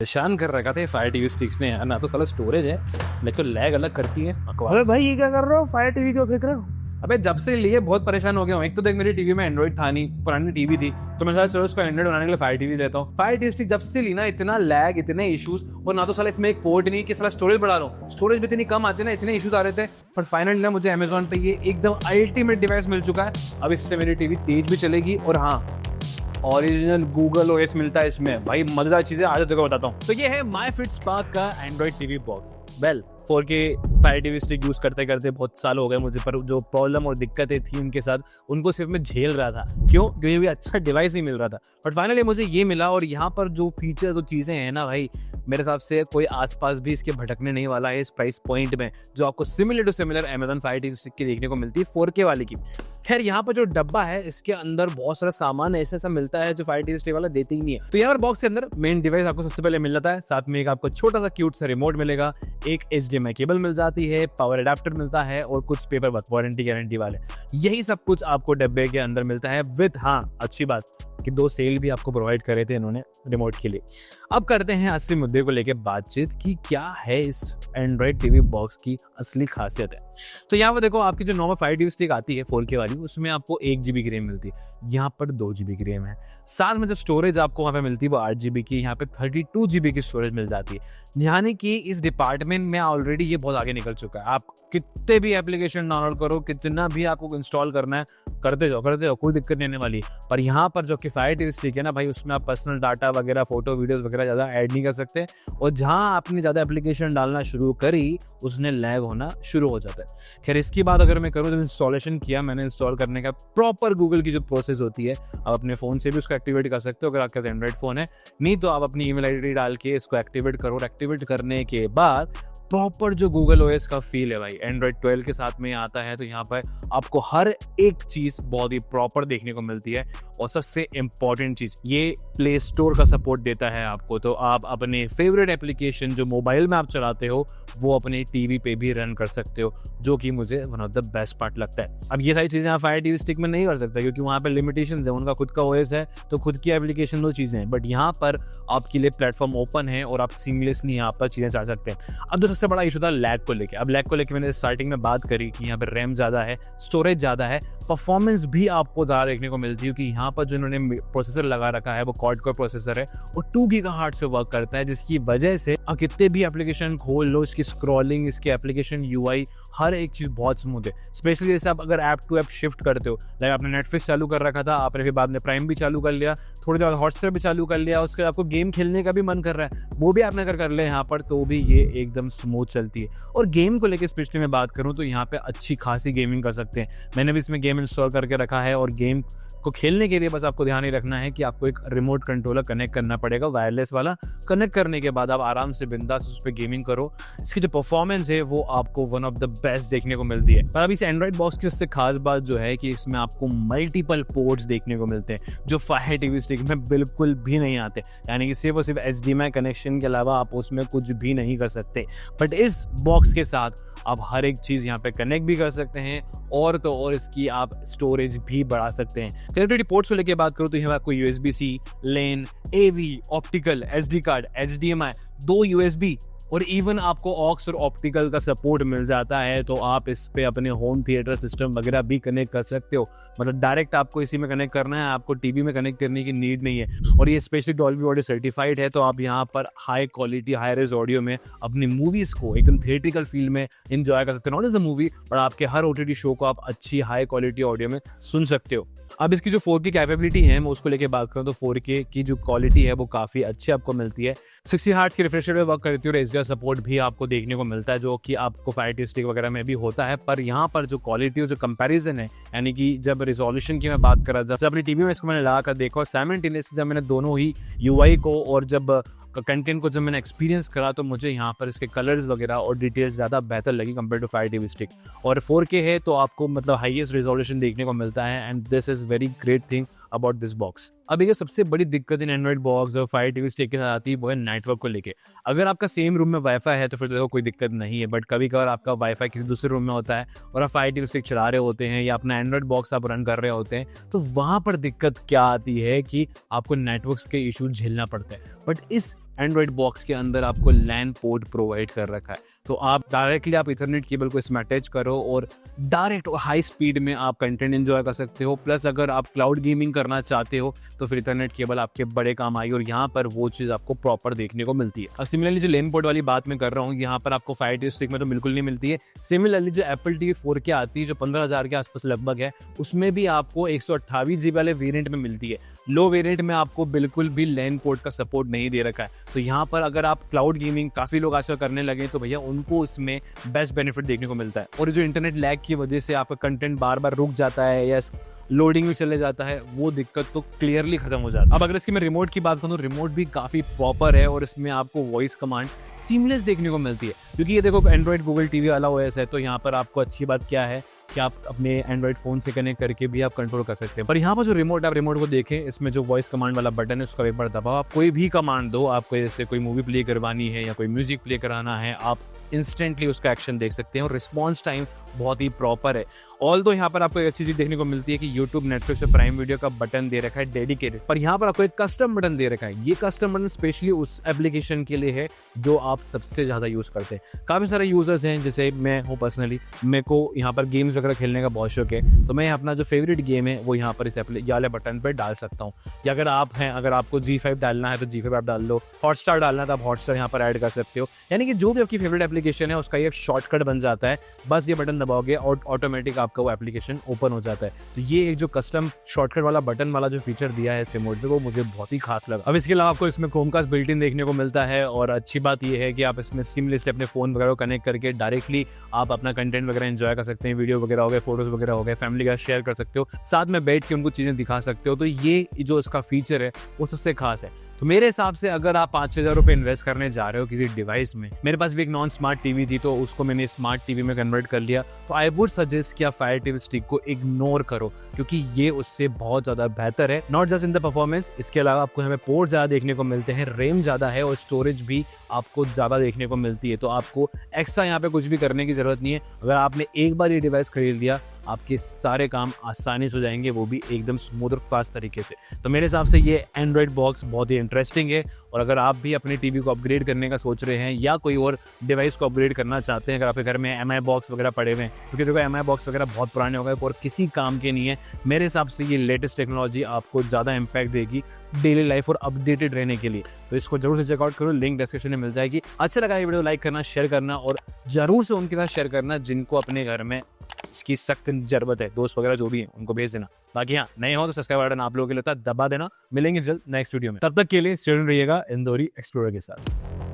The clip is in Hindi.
परेशान कर रखा था ये फायर टीवी स्टिक्स ने यार। ना तो साला स्टोरेज है, नहीं तो लैग अलग करती है। अबे भाई ये क्या कर रहे हो? फायर टीवी क्यों फेंक रहे हो? अबे जब से लिए बहुत परेशान हो गया हूँ। एक तो देख मेरी टीवी में एंड्रॉइड था नहीं, पुरानी टीवी थी, तो मैं सोचा चलो उसको एंड्रॉइड बनाने के लिए फायर टीवी लेता हूँ। फायर टीवी स्टिक जब से ली ना, इतना लैग, इतने इश्यूज, और ना तो साला इसमें एक पोर्ट नहीं कि साला स्टोरेज बढ़ा लो, स्टोरेज भी इतनी कम आती है ना, इतने इश्यूज आ रहे थे। पर फाइनली ना मुझे अमेजोन पे ये एकदम अल्टीमेट डिवाइस मिल चुका है। अब इससे मेरी टीवी तेज भी चलेगी, और हाँ, ओरिजिनल गूगल ओएस मिलता है इसमें। भाई मजेदार चीजें आज तेरे को बताता हूँ। तो ये है माई स्पार्क का Android TV box. Well 4K fire TV stick use करते करते बहुत साल हो गए मुझे, पर जो प्रॉब्लम और दिक्कतें थी उनके साथ, उनको सिर्फ मैं झेल रहा था। क्यों? क्योंकि ये अच्छा डिवाइस ही मिल रहा था। बट फाइनली मुझे ये मिला, और यहाँ पर जो फीचर्स और चीज़ें हैं ना भाई, मेरे हिसाब से कोई आसपास भी इसके भटकने नहीं वाला है इस प्राइस पॉइंट में, जो आपको similar to similar Amazon fire TV stick की देखने को मिलती है 4K वाली की। खैर यहाँ पर जो डब्बा है, इसके अंदर बहुत सारा सामान ऐसा ऐसा मिलता है जो फायर टीवी स्टिक वाला देते ही नहीं है। तो यहाँ पर बॉक्स के अंदर मेन डिवाइस आपको सबसे पहले मिल जाता है, साथ में एक आपको छोटा सा क्यूट सा रिमोट मिलेगा, एक HDMI केबल मिल जाती है, पावर अडेप्टर मिलता है, और कुछ पेपर वर्क वारंटी गारंटी वाले। यही सब कुछ आपको डब्बे के अंदर मिलता है विद, हाँ अच्छी बात कि 2 सेल भी आपको प्रोवाइड करे थे इन्होंने रिमोट के लिए। अब करते हैं असली मुद्दे को लेकर बातचीत कि क्या है इस एंड्रॉइड टीवी बॉक्स की असली खासियत है। तो यहाँ पर देखो, आपकी जो नॉर्मल फायर टीवी स्टिक आती है 4K वाली, उसमें आपको 1 GB की रैम मिलती है, यहाँ पर 2 GB की रैम है। साथ में जो स्टोरेज आपको वहाँ पे मिलती है वो 8 GB की, यहाँ पे 32 GB की स्टोरेज मिल जाती है। यानी कि इस डिपार्टमेंट में ऑलरेडी ये बहुत आगे निकल चुका है। आप कितने भी एप्लीकेशन डाउनलोड करो, कितना भी आपको इंस्टॉल करना है, करते जाओ, कोई दिक्कत नहीं आने वाली। पर यहाँ पर जो फायर टीवी स्टिक है ना भाई, उसमें आप पर्सनल डाटा वगैरह, फोटो वीडियोस वगैरह ज़्यादा ऐड नहीं कर सकते, और जहाँ आपने ज़्यादा एप्लीकेशन डालना शुरू करी, उसने लैग होना शुरू हो जाता है। खैर इसकी बात अगर मैं करूँ, जब इंस्टॉलेशन किया मैंने, इंस्टॉल करने का प्रॉपर गूगल की जो प्रोसेस होती है, आप अपने फ़ोन से भी उसको एक्टिवेट कर सकते हो अगर आपके पास एंड्रॉइड फ़ोन है, नहीं तो आप अपनी ईमेल आईडी डाल के इसको एक्टिवेट करो। एक्टिवेट करने के बाद प्रॉपर जो गूगल ओएस का फील है भाई, एंड्रॉइड 12 के साथ में आता है, तो यहाँ पर आपको हर एक चीज़ बहुत ही प्रॉपर देखने को मिलती है। और सबसे इम्पॉर्टेंट चीज़, ये प्ले स्टोर का सपोर्ट देता है आपको, तो आप अपने फेवरेट एप्लीकेशन जो मोबाइल में आप चलाते हो वो अपने टीवी पे भी रन कर सकते हो, जो कि मुझे one of the best part लगता है। अब ये सारी चीज़ें आप फायर टीवी स्टिक में नहीं कर सकते, क्योंकि वहाँ पर लिमिटेशंस है, उनका खुद का ओएस है, तो खुद की एप्लीकेशन 2 चीज़ें हैं। बट यहाँ पर आपके लिए प्लेटफॉर्म ओपन है और आप सीमलेसली यहाँ पर चीज़ें चला सकते हैं। अब जो सबसे बड़ा इशू था लैग को लेके, अब लैग को लेके मैंने स्टार्टिंग में बात करी कि यहाँ पर रैम ज़्यादा है, स्टोरेज ज़्यादा है, परफॉर्मेंस भी आपको ज़्यादा देखने को मिलती है, क्योंकि यहाँ पर जो इन्होंने प्रोसेसर लगा रखा है वो क्वाड कोर प्रोसेसर है, और 2 गीगाहर्ट्ज़ पे वर्क करता है, जिसकी वजह से आप कितने भी एप्लीकेशन खोल लो, इसकी स्क्रॉलिंग, इसके एप्लीकेशन UI, हर एक चीज़ बहुत स्मूथ है। स्पेशली जैसे आप अगर ऐप टू ऐप शिफ्ट करते हो, लाइक आपने नेटफ्लिक्स चालू कर रखा था, आपने फिर बाद में प्राइम भी चालू कर लिया, थोड़ी देर हॉटस्टार भी चालू कर लिया, उसके आपको गेम खेलने का भी मन कर रहा है, वो भी आपने अगर कर लिया यहाँ पर, तो भी ये एकदम स्मूथ चलती है। और गेम को लेकर स्पेशली मैं बात करूँ तो यहाँ पे अच्छी खासी गेमिंग कर सकते हैं। मैंने भी इसमें गेम इंस्टॉल करके रखा है, और गेम को खेलने के लिए बस आपको ध्यान ही रखना है कि आपको एक रिमोट कंट्रोलर कनेक्ट करना पड़ेगा, वायरलेस वाला। कनेक्ट करने के बाद आप आराम से बिंदास उस पर गेमिंग करो। इसकी जो परफॉर्मेंस है वो आपको वन ऑफ द बेस्ट देखने को मिलती है। पर अब इस एंड्रॉइड बॉक्स की सबसे खास बात जो है कि इसमें आपको मल्टीपल पोर्ट्स देखने को मिलते हैं, जो फायर टीवी स्टिक में बिल्कुल भी नहीं आते। यानी कि सिर्फ और सिर्फ HDMI कनेक्शन के अलावा आप उसमें कुछ भी नहीं कर सकते। बट इस बॉक्स के साथ आप हर एक चीज़ यहाँ पे कनेक्ट भी कर सकते हैं, और तो और इसकी आप स्टोरेज भी बढ़ा सकते हैं। कनेक्टिविटी पोर्ट्स को लेकर बात करूँ तो यहाँ आपको USB-C, LAN, AV, optical, SD card, HDMI, 2 USB, और इवन आपको ऑक्स और ऑप्टिकल का सपोर्ट मिल जाता है, तो आप इस पे अपने होम थिएटर सिस्टम वगैरह भी कनेक्ट कर सकते हो। मतलब डायरेक्ट आपको इसी में कनेक्ट करना है, आपको टीवी में कनेक्ट करने की नीड नहीं है। और ये स्पेशली डॉल्बी ऑडियो सर्टिफाइड है, तो आप यहाँ पर high quality, high res audio में अपनी मूवीज़ को एकदम थिएट्रिकल फील में इंजॉय कर सकते हो। नॉट एज अ मूवी, पर आपके हर OTT शो को आप अच्छी हाई क्वालिटी ऑडियो में सुन सकते हो। अब इसकी जो 4K कैपेबिलिटी है, मैं उसको लेके बात करूँ तो 4K की जो क्वालिटी है वो काफ़ी अच्छी आपको मिलती है। 60 हर्ट्ज की रिफ्रेश रेट पे वर्क करती है, और HDR सपोर्ट भी आपको देखने को मिलता है, जो कि आपको फायर टीवी स्टिक वगैरह में भी होता है। पर यहाँ पर जो क्वालिटी और जो कंपैरिजन है, यानी कि जब रिजोल्यूशन की मैं बात कर रहा था, जब अपनी टीवी में इसको मैंने लगा कर देखा, और साइमल्टेनियसली जब मैंने दोनों ही UI को और जब कंटेंट को जब मैंने एक्सपीरियंस करा, तो मुझे यहाँ पर इसके कलर्स वगैरह और डिटेल्स ज़्यादा बेहतर लगी compare to fire TV stick. और 4K है तो आपको मतलब हाईएस्ट रिजोल्यूशन देखने को मिलता है, and this is very great thing about this box. अब एक सबसे बड़ी दिक्कत इन एंड्रॉइड बॉक्स और फायर टीवी स्टिक के साथ आती है, वो है नेटवर्क को लेके। अगर आपका सेम रूम में वाईफाई है तो फिर तो कोई दिक्कत नहीं है, बट कभी कभार आपका वाईफाई किसी दूसरे रूम में होता है और आप फायर टीवी स्टिक चला रहे होते हैं या अपना एंड्रॉइड बॉक्स आप रन कर रहे होते हैं, तो वहाँ पर दिक्कत क्या आती है कि आपको नेटवर्क्स के इशू झेलना पड़ता है। बट इस एंड्रॉइड बॉक्स के अंदर आपको लैन पोर्ट प्रोवाइड कर रखा है, तो आप डायरेक्टली आप इथरनेट केबल को इसमें अटैच करो और डायरेक्ट हाई स्पीड में आप कंटेंट एंजॉय कर सकते हो। प्लस अगर आप क्लाउड गेमिंग करना चाहते हो तो फिर इथरनेट केबल आपके बड़े काम आई और यहाँ पर वो चीज़ आपको प्रॉपर देखने को मिलती है। अब सिमिलरली जो लेन पोर्ट वाली बात मैं कर रहा हूँ, यहाँ पर आपको फायर टी स्टिक में तो बिल्कुल नहीं मिलती है। सिमिलरली जो एप्पल टीवी 4K आती है जो 15,000 के आसपास लगभग है, उसमें भी आपको 128 GB वाले वेरिएंट में मिलती है। लो वेरिएंट में आपको बिल्कुल भी लैन पोर्ट का सपोर्ट नहीं दे रखा है। तो यहाँ पर अगर आप क्लाउड गेमिंग काफ़ी लोग आजकल करने लगे तो भैया उनको इसमें बेस्ट बेनिफिट देखने को मिलता है। और जो इंटरनेट लैग की वजह से आपका कंटेंट बार बार रुक जाता है या लोडिंग भी चले जाता है, वो दिक्कत तो क्लियरली खत्म हो जाता है। अब अगर इसकी मैं रिमोट की बात करूँ तो रिमोट भी काफ़ी प्रॉपर है और इसमें आपको वॉइस कमांड सीमलेस देखने को मिलती है, क्योंकि ये देखो एंड्रॉइड गूगल टीवी वाला ओएस है, तो यहाँ पर आपको अच्छी बात क्या है कि आप अपने एंड्रॉइड फ़ोन से कनेक्ट करके भी आप कंट्रोल कर सकते हैं। पर यहाँ पर जो रिमोट, आप रिमोट को देखें, इसमें जो वॉइस कमांड वाला बटन है उसका एक बार दबाओ, आप कोई भी कमांड दो, आपको जैसे कोई मूवी प्ले करवानी है या कोई म्यूजिक प्ले कराना है, आप इंस्टेंटली उसका एक्शन देख सकते हैं और रिस्पॉन्स टाइम बहुत ही प्रॉपर है। ऑल तो यहाँ पर आपको एक अच्छी चीज़ देखने को मिलती है कि यूट्यूब, नेटफ्लिक्स और प्राइम वीडियो का बटन दे रखा है डेडिकेटेड, पर यहाँ पर आपको एक कस्टम बटन दे रखा है। ये कस्टम बटन स्पेशली उस एप्लीकेशन के लिए है जो आप सबसे ज़्यादा यूज़ करते हैं। काफ़ी सारे यूज़र्स हैं, जैसे मैं हूँ पर्सनली, मेरे को यहाँ पर गेम्स वगैरह खेलने का बहुत शौक है, तो मैं अपना जो फेवरेट गेम है वो यहाँ पर इस वाले बटन पर डाल सकता हूँ। या अगर आप हैं, अगर आपको G5 डालना है तो G5 आप डाल लो, हॉटस्टार डालना है तो आप हॉटस्टार यहाँ पर ऐड कर सकते हो। यानी कि जो भी आपकी फेवरेट एप्लीकेशन है उसका ये शॉर्टकट बन जाता है, बस ये बटन दबाओगे और ऑटोमेटिक आपका वो एप्लीकेशन ओपन हो जाता है। तो ये एक जो कस्टम शॉर्टकट वाला बटन वाला जो फीचर दिया है इस रिमोट पे, वो मुझे बहुत ही खास लगा। अब इसके अलावा आपको इसमें क्रोमकास्ट बिल्ट इन देखने को मिलता है और अच्छी बात ये है कि आप इसमें सीमलेसली अपने फोन वगैरह को कनेक्ट करके डायरेक्टली आप अपना कंटेंट वगैरह एंजॉय कर सकते हैं। वीडियो वगैरह हो गए, फोटोज वगैरह हो गए, फैमिली का शेयर कर सकते हो, साथ में बैठ के उनको चीज़ें दिखा सकते हो। तो ये जो इसका फीचर है वो सबसे खास है। तो मेरे हिसाब से अगर आप 5-6 हज़ार रुपये इन्वेस्ट करने जा रहे हो किसी डिवाइस में, मेरे पास भी एक नॉन स्मार्ट टीवी थी तो उसको मैंने स्मार्ट टीवी में कन्वर्ट कर लिया, तो आई वुड सजेस्ट कि आप फायर टीवी स्टिक को इग्नोर करो, क्योंकि ये उससे बहुत ज़्यादा बेहतर है। Not just in the performance, इसके अलावा आपको हमें पोर्ट ज़्यादा देखने को मिलते हैं, रैम ज़्यादा है और स्टोरेज भी आपको ज़्यादा देखने को मिलती है। तो आपको एक्स्ट्रा यहाँ पे कुछ भी करने की ज़रूरत नहीं है। अगर आपने एक बार ये डिवाइस खरीद लिया, आपके सारे काम आसानी से हो जाएंगे, वो भी एकदम स्मूथ और फास्ट तरीके से। तो मेरे हिसाब से ये एंड्रॉइड बॉक्स बहुत ही इंटरेस्टिंग है। और अगर आप भी अपने टीवी को अपग्रेड करने का सोच रहे हैं या कोई और डिवाइस को अपग्रेड करना चाहते हैं, अगर आपके घर में MI बॉक्स वगैरह पड़े हुए हैं, क्योंकि देखो MI बॉक्स वगैरह बहुत पुराने हो गए और किसी काम के नहीं है, मेरे हिसाब से ये लेटेस्ट टेक्नोलॉजी आपको ज़्यादा इम्पैक्ट देगी डेली लाइफ और अपडेटेड रहने के लिए। तो इसको जरूर से चेकआउट करो, लिंक डिस्क्रिप्शन में मिल जाएगी। अच्छा लगा ये वीडियो लाइक करना, शेयर करना और जरूर से उनके साथ शेयर करना जिनको अपने घर में इसकी सख्त जरूरत है, दोस्त वगैरह जो भी है उनको भेज देना। बाकी हाँ, नए हो तो सब्सक्राइब बटन आप लोगों के लिए दबा देना। मिलेंगे जल्द नेक्स्ट वीडियो में, तब तक के लिए स्टूडेंट रहिएगा इंदौरी एक्सप्लोरर के साथ।